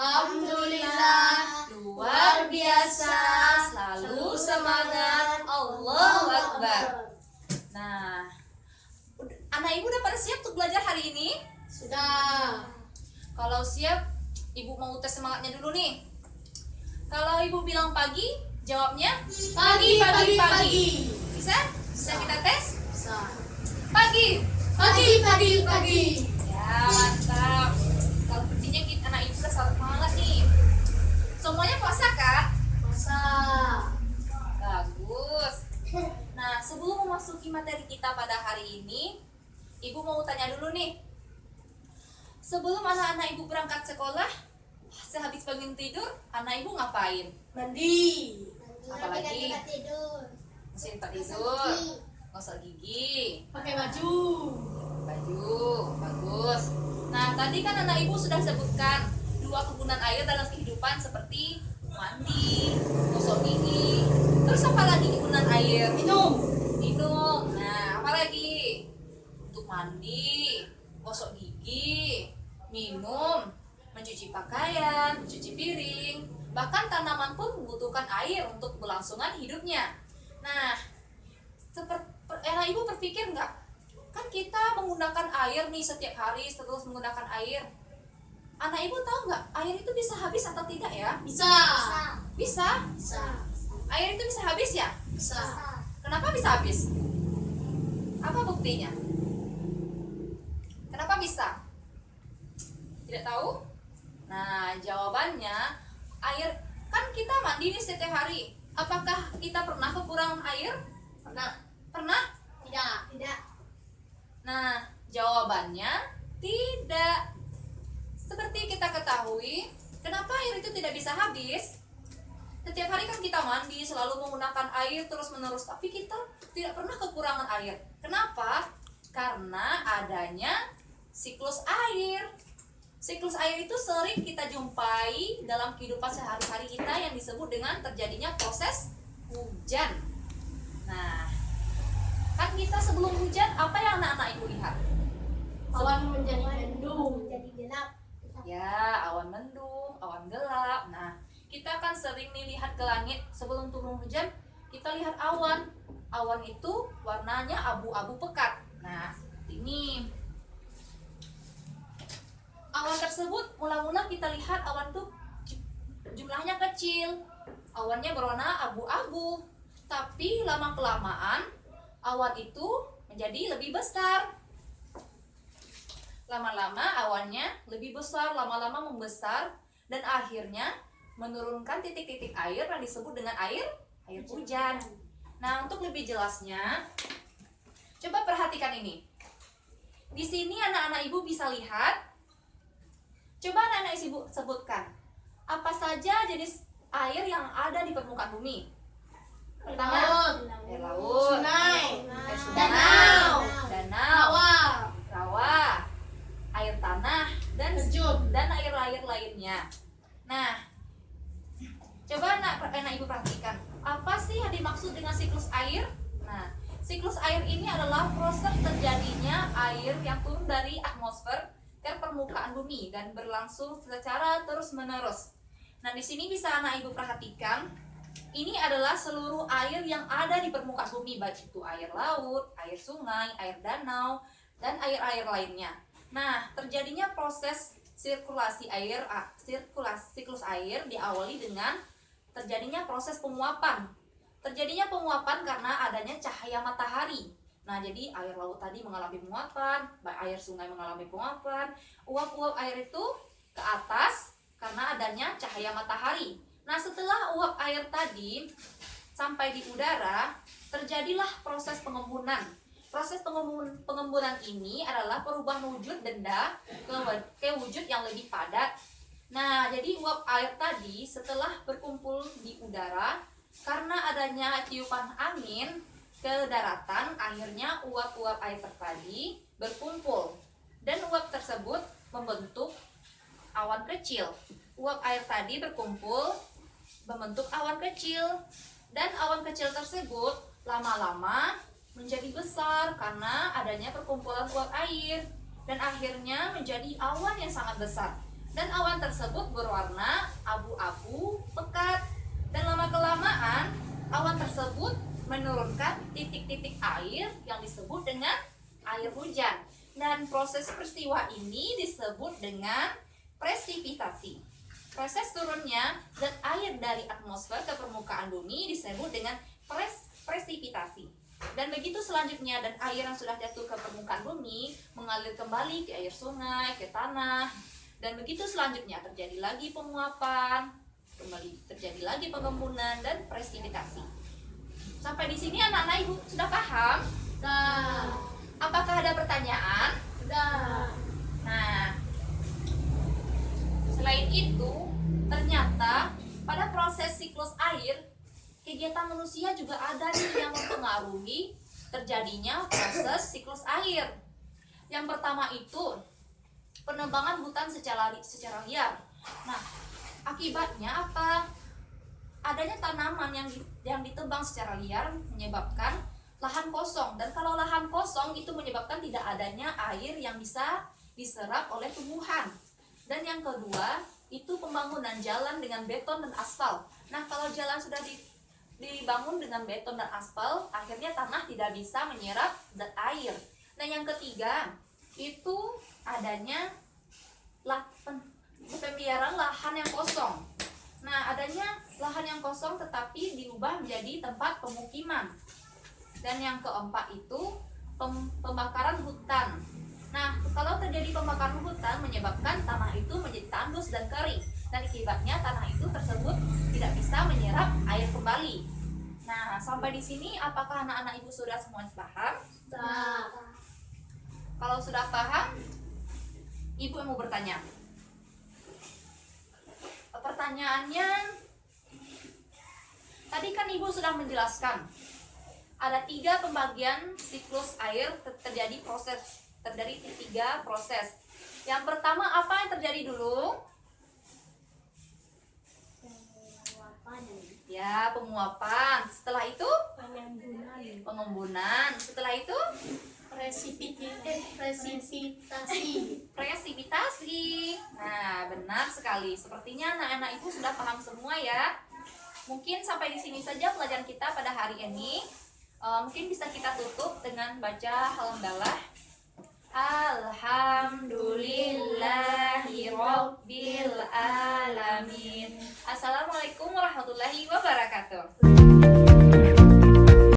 Alhamdulillah, luar biasa, selalu semangat, Allahu Akbar. Nah, anak ibu udah pada siap untuk belajar hari ini? sudah. Kalau siap, ibu mau tes semangatnya dulu nih. Kalau ibu bilang pagi, jawabnya Pagi, pagi, pagi. Bisa? Bisa kita tes? Bisa. Pagi. Pagi, pagi, pagi. Ya, mantap. Kalau sepertinya kita anak ibu udah semangat nih. Semuanya puasa, Kak? Masa. Bagus. Nah, sebelum memasuki materi kita pada hari ini, ibu mau tanya dulu nih. Sebelum anak-anak ibu berangkat sekolah, sehabis bangun tidur, anak ibu ngapain? Mandi. Apalagi? Tidur. Masih tempat tidur, gosok gigi, Pakai baju. baju, bagus. Nah, tadi kan anak ibu sudah sebutkan dua kegunaan air dalam kehidupan seperti mandi, gosok gigi. Terus apa lagi kegunaan air? Minum. Minum. Nah, apa lagi? Untuk mandi, gosok gigi, minum, mencuci pakaian, mencuci piring. Bahkan tanaman pun membutuhkan air untuk berlangsungan hidupnya. Nah, anak ibu berpikir nggak? Kan kita menggunakan air nih setiap hari, terus menggunakan air. Anak ibu tahu nggak? Air itu bisa habis atau tidak ya? Bisa. Bisa. Bisa. Air itu bisa habis ya? Bisa. Kenapa bisa habis? Apa buktinya? Kenapa bisa? Tidak tahu? Nah, jawabannya air, kan kita mandi nih setiap hari. Apakah kita pernah kekurangan air? Pernah. Pernah? Tidak. Tidak. Nah, jawabannya tidak. Seperti kita ketahui, kenapa air itu tidak bisa habis? Setiap hari kan kita mandi, selalu menggunakan air terus-menerus, tapi kita tidak pernah kekurangan air. Kenapa? Karena adanya siklus air. Siklus air itu sering kita jumpai dalam kehidupan sehari-hari kita yang disebut dengan terjadinya proses hujan. Nah, kan kita sebelum hujan, apa yang anak-anak ibu lihat? Awan menjadi mendung. Jadi gelap. Ya, awan mendung, awan gelap. Nah, kita kan sering nih lihat ke langit sebelum turun hujan, kita lihat awan. Awan itu warnanya abu-abu pekat. Nah, ini awan tersebut mula-mula kita lihat awan tuh jumlahnya kecil. Awannya berwarna abu-abu. Tapi lama-kelamaan awan itu menjadi lebih besar. Lama-lama awannya lebih besar, lama-lama membesar, dan akhirnya menurunkan titik-titik air yang disebut dengan air hujan. Nah, untuk lebih jelasnya, coba perhatikan ini. Di sini anak-anak ibu bisa lihat. Coba anak-anak ibu sebutkan, apa saja jenis air yang ada di permukaan bumi? Pertama, air laut, Sungai. air Danau. danau, Rawa. rawa, air tanah, dan Terjun. air-air lainnya. Nah, coba anak ibu perhatikan, apa sih yang dimaksud dengan siklus air? Nah, siklus air ini adalah proses terjadinya air yang turun dari atmosfer ke permukaan bumi dan berlangsung secara terus-menerus. Nah, di sini bisa anak ibu perhatikan, ini adalah seluruh air yang ada di permukaan bumi, baik itu air laut, air sungai, air danau, dan air-air lainnya. Nah, terjadinya proses sirkulasi air, siklus air diawali dengan terjadinya proses penguapan. Terjadinya penguapan karena adanya cahaya matahari. Nah, jadi air laut tadi mengalami penguapan, air sungai mengalami penguapan, uap-uap air itu ke atas karena adanya cahaya matahari. Nah, setelah uap air tadi sampai di udara, terjadilah proses pengembunan. Proses pengembunan ini adalah perubahan wujud benda ke wujud yang lebih padat. Nah, jadi uap air tadi setelah berkumpul di udara, karena adanya tiupan angin ke daratan, akhirnya uap-uap air tadi berkumpul. Dan uap tersebut membentuk awan kecil. Uap air tadi berkumpul membentuk awan kecil, dan awan kecil tersebut lama-lama menjadi besar karena adanya perkumpulan uap air, dan akhirnya menjadi awan yang sangat besar. Dan awan tersebut berwarna abu-abu pekat. Dan lama-kelamaan awan tersebut menurunkan titik-titik air yang disebut dengan air hujan. Dan proses peristiwa ini disebut dengan presipitasi. Proses turunnya zat air dari atmosfer ke permukaan bumi disebut dengan presipitasi. Dan begitu selanjutnya, dan air yang sudah jatuh ke permukaan bumi mengalir kembali ke air sungai, ke tanah. Dan begitu selanjutnya terjadi lagi penguapan, kembali terjadi lagi pengembunan dan presipitasi. Sampai di sini anak-anak ibu sudah paham? Dah. Apakah ada pertanyaan? Dah. Nah, selain itu, ternyata pada proses siklus air, kegiatan manusia juga ada nih yang mempengaruhi terjadinya proses siklus air. Yang pertama itu penebangan hutan secara liar. Nah, akibatnya apa? Adanya tanaman yang ditebang secara liar menyebabkan lahan kosong, dan kalau lahan kosong itu menyebabkan tidak adanya air yang bisa diserap oleh tumbuhan. Dan yang kedua itu pembangunan jalan dengan beton dan aspal. Nah, kalau jalan sudah dibangun dengan beton dan aspal, akhirnya tanah tidak bisa menyerap zat air. Nah, yang ketiga itu adanya pembiaran lahan yang kosong. Nah, adanya lahan yang kosong tetapi diubah menjadi tempat pemukiman. Dan yang keempat itu pembakaran hutan. Nah, kalau terjadi pembakaran hutan menyebabkan tanah itu menjadi tandus dan kering, dan akibatnya tanah itu tersebut tidak bisa menyerap air kembali. Nah, sampai di sini apakah anak-anak ibu sudah semua paham? Dah. Kalau sudah paham, ibu yang mau bertanya. Pertanyaannya, tadi kan ibu sudah menjelaskan ada 3 pembagian siklus air terjadi 3 proses. Yang pertama apa yang terjadi dulu? Ya, penguapan. Setelah itu pengembunan. Setelah itu presipitasi. Nah, benar sekali. Sepertinya anak-anak ibu sudah paham semua ya. Mungkin sampai di sini saja pelajaran kita pada hari ini. Mungkin bisa kita tutup dengan baca Alhamdulillah. Alhamdulillahirabbil alamin. Assalamualaikum warahmatullahi wabarakatuh.